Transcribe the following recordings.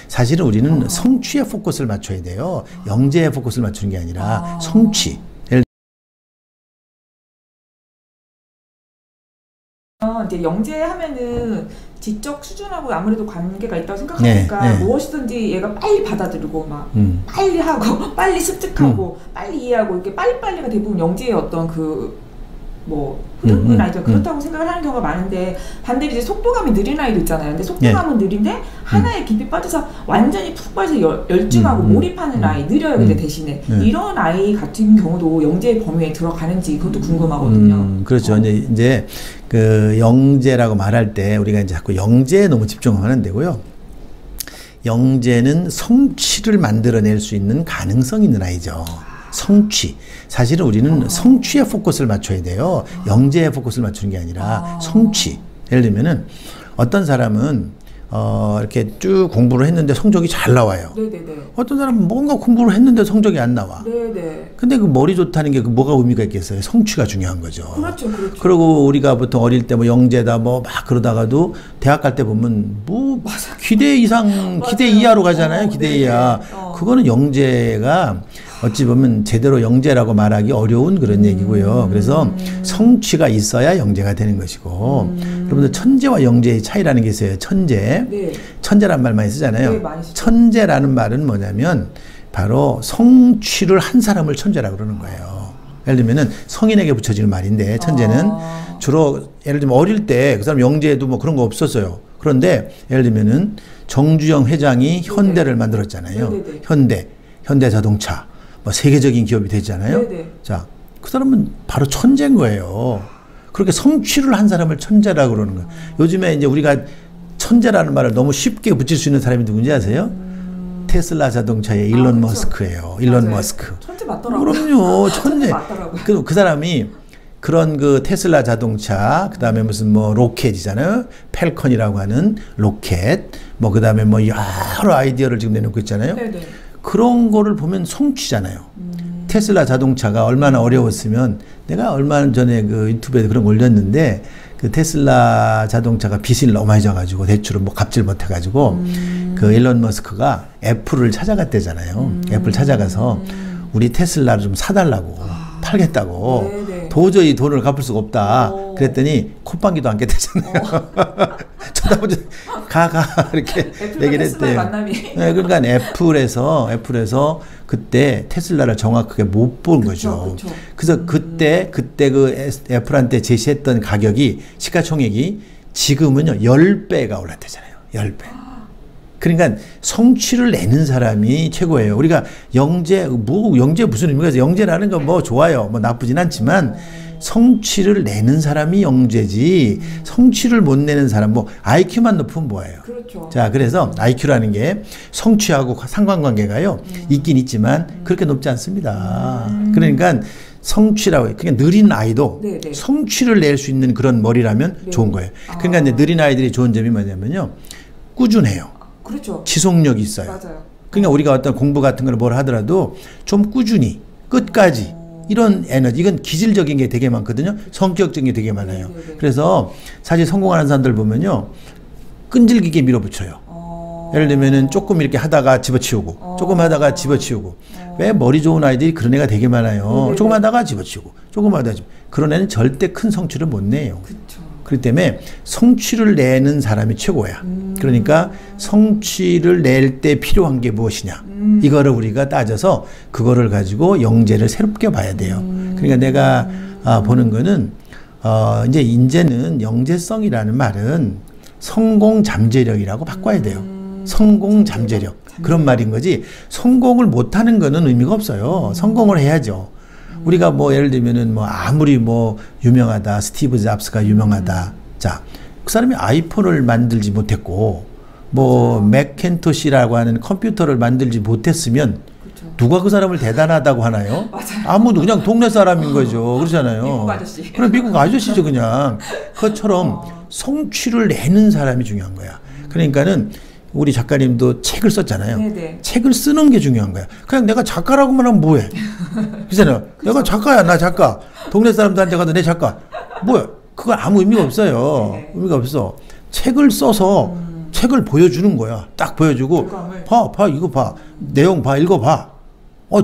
사실은 우리는 성취에 포커스를 맞춰야 돼요. 영재에 포커스를 맞추는 게 아니라 성취. 이제 영재하면은 지적 수준하고 아무래도 관계가 있다고 생각하니까 무엇이든지 얘가 빨리 받아들이고 막 빨리 하고 빨리 습득하고 빨리 이해하고 이렇게 빨리빨리가 대부분 영재의 어떤 그 뭐 흐름은 아니죠. 그렇다고 생각을 하는 경우가 많은데 반대로 이제 속도감이 느린 아이도 있잖아요. 근데 속도감은 느린데 하나에 깊이 빠져서 완전히 푹 빠져서 열중하고 몰입하는 아이, 느려요. 근데 대신에 이런 아이 같은 경우도 영재의 범위에 들어가는지 그것도 궁금하거든요. 그렇죠. 이제 그 영재라고 말할 때 우리가 이제 자꾸 영재에 너무 집중하면 되고요. 영재는 성취를 만들어낼 수 있는 가능성이 있는 아이죠. 성취. 사실은 우리는 성취에 포커스를 맞춰야 돼요. 영재에 포커스를 맞추는 게 아니라 성취. 예를 들면은 어떤 사람은 이렇게 쭉 공부를 했는데 성적이 잘 나와요. 네네네. 어떤 사람은 뭔가 공부를 했는데 성적이 안 나와. 네네. 근데 그 머리 좋다는 게 뭐가 의미가 있겠어요? 성취가 중요한 거죠. 그렇죠, 그렇죠. 그리고 우리가 보통 어릴 때 뭐 영재다 뭐 막 그러다가도 대학 갈 때 보면 뭐 기대 이상, 기대 이하로 가잖아요. 기대 이하. 그거는 영재가 어찌 보면 제대로 영재라고 말하기 어려운 그런 얘기고요. 그래서 성취가 있어야 영재가 되는 것이고, 여러분들 천재와 영재의 차이라는 게 있어요. 천재. 천재란 말 많이 쓰잖아요. 천재라는 말은 뭐냐면 바로 성취를 한 사람을 천재라고 그러는 거예요. 예를 들면은 성인에게 붙여지는 말인데, 천재는 주로 예를 들면 어릴 때 그 사람 영재에도 뭐 그런 거 없었어요. 그런데 예를 들면은 정주영 회장이 현대를 만들었잖아요. 현대자동차. 뭐 세계적인 기업이 되잖아요. 자, 그 사람은 바로 천재인 거예요. 그렇게 성취를 한 사람을 천재라고 그러는 거예요. 요즘에 이제 우리가 천재라는 말을 너무 쉽게 붙일 수 있는 사람이 누군지 아세요? 테슬라 자동차의 일론 머스크예요. 일론 머스크. 천재 맞더라고요. 그럼요. 천재. 맞더라고요. 그 사람이 그런 그 테슬라 자동차, 그 다음에 무슨 뭐 로켓이잖아요. 펠컨이라고 하는 로켓, 뭐 그 다음에 뭐 여러 아이디어를 지금 내놓고 있잖아요. 그런 거를 보면 성취잖아요. 테슬라 자동차가 얼마나 어려웠으면, 내가 얼마 전에 그 유튜브에 그런 거 올렸는데, 그 테슬라 자동차가 빚이 너무 많이 져가지고 대출을 뭐 갚질 못해가지고 그 일론 머스크가 애플을 찾아갔대잖아요. 애플 찾아가서 우리 테슬라를 좀 사달라고 팔겠다고. 도저히 돈을 갚을 수가 없다. 그랬더니 콧방귀도 안 깼대잖아요. 쳐다보지 가 이렇게 얘기를 했대요. 네, 그러니까 애플에서 그때 테슬라를 정확하게 못 본 거죠. 그래서 그때 그 애플한테 제시했던 가격이, 시가총액이 지금은요 10배가 올랐대잖아요. 10배. 그러니까 성취를 내는 사람이 최고예요. 우리가 영재 무슨 의미가 있어요? 영재라는 건 뭐 좋아요. 뭐 나쁘진 않지만 성취를 내는 사람이 영재지, 성취를 못 내는 사람, 뭐 IQ만 높으면 뭐예요? 그렇죠. 자, 그래서 IQ라는 게 성취하고 상관관계가요 있긴 있지만 그렇게 높지 않습니다. 그러니까 성취라고 해요. 그러니까 느린 아이도 성취를 낼 수 있는 그런 머리라면 좋은 거예요. 그러니까 이제 느린 아이들이 좋은 점이 뭐냐면요, 꾸준해요. 그렇죠. 지속력이 있어요. 맞아요. 그러니까 우리가 어떤 공부 같은 걸 뭘 하더라도 좀 꾸준히 끝까지, 이런 에너지, 이건 기질적인 게 되게 많거든요. 성격적인 게 되게 많아요. 그래서 사실 성공하는 사람들 보면요, 끈질기게 밀어붙여요. 예를 들면은 조금 이렇게 하다가 집어치우고, 조금 하다가 집어치우고. 왜 머리 좋은 아이들이 그런 애가 되게 많아요. 조금 하다가 집어치우고, 조금 하다가 그런 애는 절대 큰 성취를 못 내요. 그렇기 때문에 성취를 내는 사람이 최고야. 그러니까 성취를 낼 때 필요한 게 무엇이냐, 이거를 우리가 따져서 그거를 가지고 영재를 새롭게 봐야 돼요. 그러니까 내가 보는 거는 이제는 영재성이라는 말은 성공 잠재력이라고 바꿔야 돼요. 성공 잠재력, 그런 말인 거지, 성공을 못하는 거는 의미가 없어요. 성공을 해야죠. 우리가 뭐 예를 들면은 뭐 아무리 뭐 유명하다, 스티브 잡스가 유명하다. 자, 그 사람이 아이폰을 만들지 못했고 뭐 맥킨토시라고 하는 컴퓨터를 만들지 못했으면 누가 그 사람을 대단하다고 하나요? 아무도, 그냥 동네 사람인 거죠. 그렇잖아요. 미국 아저씨. 그럼 미국 아저씨죠, 그냥. 그것처럼 성취를 내는 사람이 중요한 거야. 그러니까는 우리 작가님도 책을 썼잖아요. 책을 쓰는 게 중요한 거야. 그냥 내가 작가라고만 하면 뭐해? 그잖아요. 내가 작가야, 나 작가. 동네 사람들한테 가도 내 작가. 뭐야? 그거 아무 의미가 없어요. 의미가 없어. 책을 써서 책을 보여주는 거야. 딱 보여주고 봐 이거 봐 내용 봐 읽어봐.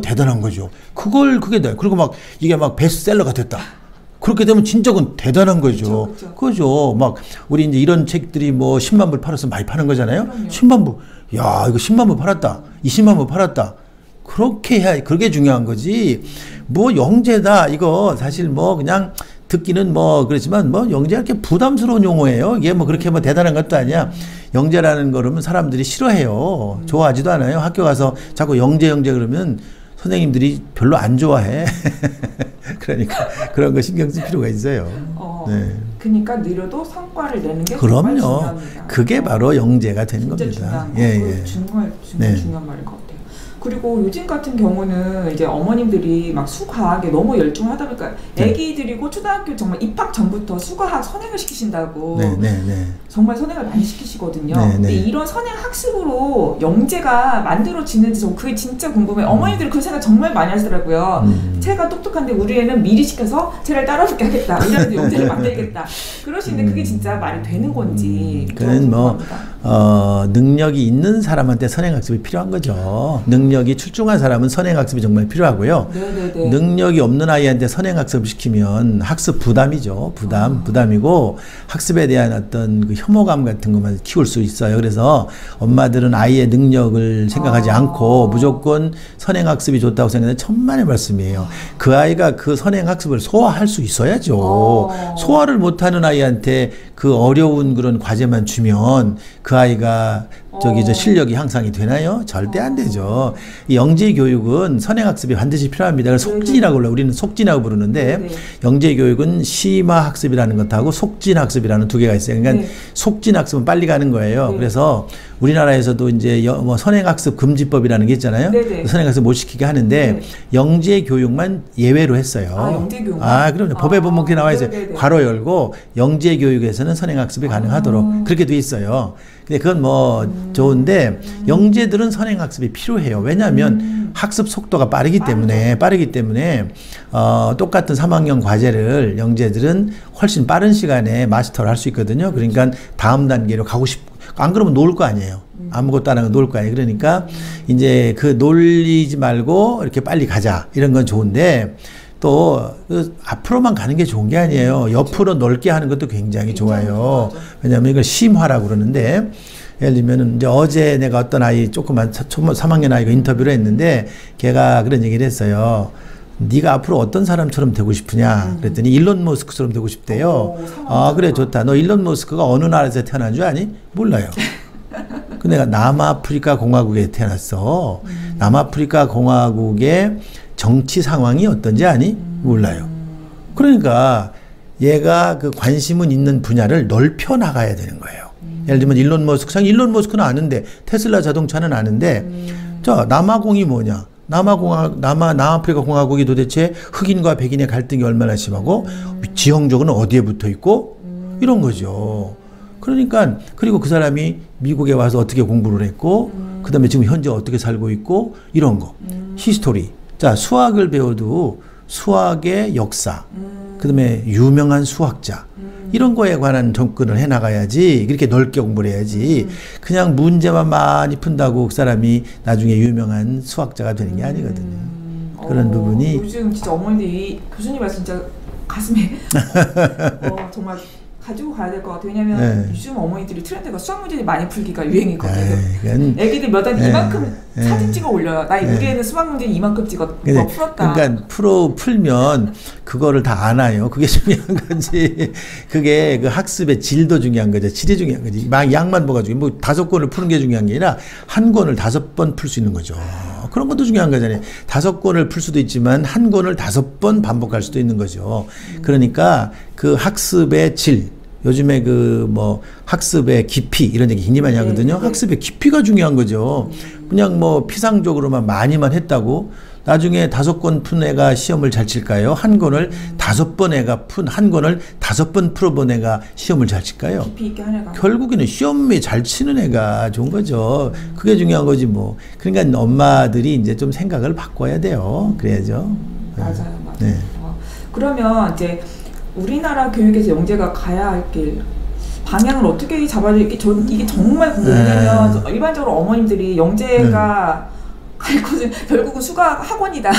대단한 거죠. 그게 돼. 그리고 막 이게 막 베스트셀러가 됐다. 그렇게 되면 진짜 그건 대단한 거죠. 그죠. 막 우리 이제 이런 책들이 뭐 10만 불 팔았으면 많이 파는 거잖아요. 그럼요. 10만 불. 야 이거 10만 불 팔았다. 20만 불 팔았다. 그렇게 해야 그게 중요한 거지. 뭐 영재다 이거 사실 뭐 그냥 듣기는 뭐 그렇지만 뭐 영재가 이렇게 부담스러운 용어예요. 이게 뭐 그렇게 뭐 대단한 것도 아니야. 영재라는 거라면 사람들이 싫어해요. 좋아하지도 않아요. 학교 가서 자꾸 영재 그러면 선생님들이 별로 안 좋아해. 그러니까 그런 거 신경 쓸 필요가 있어요. 네. 그러니까 느려도 성과를 내는 게 정말 중요합니다. 그게 바로 영재가 되는 겁니다. 정말 중요한 말일 것 같아요. 그리고 요즘 같은 경우는 이제 어머님들이 막 수과학에 너무 열중하다 보니까 애기들이고 초등학교 정말 입학 전부터 수과학 선행을 시키신다고 정말 선행을 많이 시키시거든요. 근데 이런 선행 학습으로 영재가 만들어지는지 그게 진짜 궁금해요. 어머니들이 그 생각 정말 많이 하시더라고요. 쟤가 똑똑한데 우리 애는 미리 시켜서 쟤를 따라붙게 하겠다. 우리 애는 영재를 만들겠다. 그러시는데 그게 진짜 말이 되는 건지. 그건 뭐 능력이 있는 사람한테 선행학습이 필요한 거죠. 능력이 출중한 사람은 선행학습이 정말 필요하고요. 능력이 없는 아이한테 선행학습을 시키면 학습 부담이죠. 부담이고 학습에 대한 어떤 그 혐오감 같은 것만 키울 수 있어요. 그래서 엄마들은 아이의 능력을 생각하지 않고 무조건 선행학습이 좋다고 생각하는 천만의 말씀이에요. 그 아이가 그 선행학습을 소화할 수 있어야죠. 소화를 못하는 아이한테 그 어려운 그런 과제만 주면 그 아이가 실력이 향상이 되나요? 절대 안 되죠. 이 영재 교육은 선행학습이 반드시 필요합니다. 속진이라고 불러요. 우리는 속진이라고 부르는데 영재 교육은 심화학습이라는 것하고 속진학습이라는 두 개가 있어요. 그러니까 속진학습은 빨리 가는 거예요. 그래서 우리나라에서도 이제 뭐 선행학습 금지법이라는 게 있잖아요. 선행학습 못 시키게 하는데 영재 교육만 예외로 했어요. 영재 교육만? 그럼요. 법에 보면 그렇게 나와 있어요. 괄호 열고 영재 교육에서는 선행학습이 가능하도록 그렇게 돼 있어요. 근데 그건 뭐 좋은데 영재들은 선행학습이 필요해요. 왜냐하면 학습 속도가 빠르기 때문에 똑같은 3학년 과제를 영재들은 훨씬 빠른 시간에 마스터를 할 수 있거든요. 그러니까 다음 단계로 가고 안 그러면 놀 거 아니에요. 아무것도 안 하고 놀 거 아니에요. 그러니까 이제 그 놀리지 말고 이렇게 빨리 가자 이런 건 좋은데 또 앞으로만 가는 게 좋은 게 아니에요. 옆으로 넓게 하는 것도 굉장히 좋아요. 왜냐하면 이걸 심화라고 그러는데 예를 들면 이제 어제 내가 어떤 아이 조그만 3학년 아이가 인터뷰를 했는데 걔가 그런 얘기를 했어요. 네가 앞으로 어떤 사람처럼 되고 싶으냐 그랬더니 일론 머스크처럼 되고 싶대요. 그래 좋다. 너 일론 머스크가 어느 나라에서 태어난 줄 아니? 몰라요. 근데 내가 남아프리카 공화국에 태어났어. 남아프리카 공화국의 정치 상황이 어떤지 아니? 몰라요. 그러니까 얘가 그 관심은 있는 분야를 넓혀 나가야 되는 거예요. 예를 들면 일론 머스크는 아는데 테슬라 자동차는 아는데 자 남아공이 뭐냐? 남아프리카 공화국이 도대체 흑인과 백인의 갈등이 얼마나 심하고 지형적으로는 어디에 붙어 있고 이런 거죠. 그러니까 그리고 그 사람이 미국에 와서 어떻게 공부를 했고 그 다음에 지금 현재 어떻게 살고 있고 이런 거 히스토리. 자 수학을 배워도 수학의 역사 그 다음에 유명한 수학자 이런 거에 관한 접근을 해나가야지 그렇게 넓게 공부를 해야지 그냥 문제만 많이 푼다고 그 사람이 나중에 유명한 수학자가 되는 게 아니거든요. 그런 부분이 요즘 진짜 어머니들이 교수님 말씀 진짜 가슴에 정말 가지고 가야 될 것 같아요. 왜냐면 요즘 어머니들이 트렌드가 수학 문제를 많이 풀기가 유행이거든요. 애기들 몇 달 이만큼 사진 찍어 올려요. 우리 애는 수학 문제는 이만큼 풀었다. 그러니까 풀면 그거를 다 아나요. 그게 중요한 거지. 그게 그 학습의 질도 중요한 거죠. 질이 중요한 거지. 막 양만 봐가지고 뭐 5권을 푸는 게 중요한 게 아니라 한 권을 5번 풀 수 있는 거죠. 그런 것도 중요한 거잖아요. 5권을 풀 수도 있지만 한 권을 5번 반복할 수도 있는 거죠. 그러니까 그 학습의 질, 요즘에 그 뭐 학습의 깊이 이런 얘기 굉장히 많이 하거든요. 학습의 깊이가 중요한 거죠. 그냥 뭐 피상적으로만 많이만 했다고 나중에 5권 푼 애가 시험을 잘 칠까요? 한 권을 5번 애가 한 권을 5번 풀어본 애가 시험을 잘 칠까요? 깊이 있게 한 애가. 결국에는 시험에 잘 치는 애가 좋은 거죠. 그게 중요한 거지 뭐. 그러니까 엄마들이 이제 좀 생각을 바꿔야 돼요. 그래야죠. 맞아요. 그러면 이제 우리나라 교육에서 영재가 가야 할 길 방향을 어떻게 잡아야 될지 이게 정말 궁금해요. 왜냐면 일반적으로 어머님들이 영재가 갈 곳은 결국은 수학 학원이다.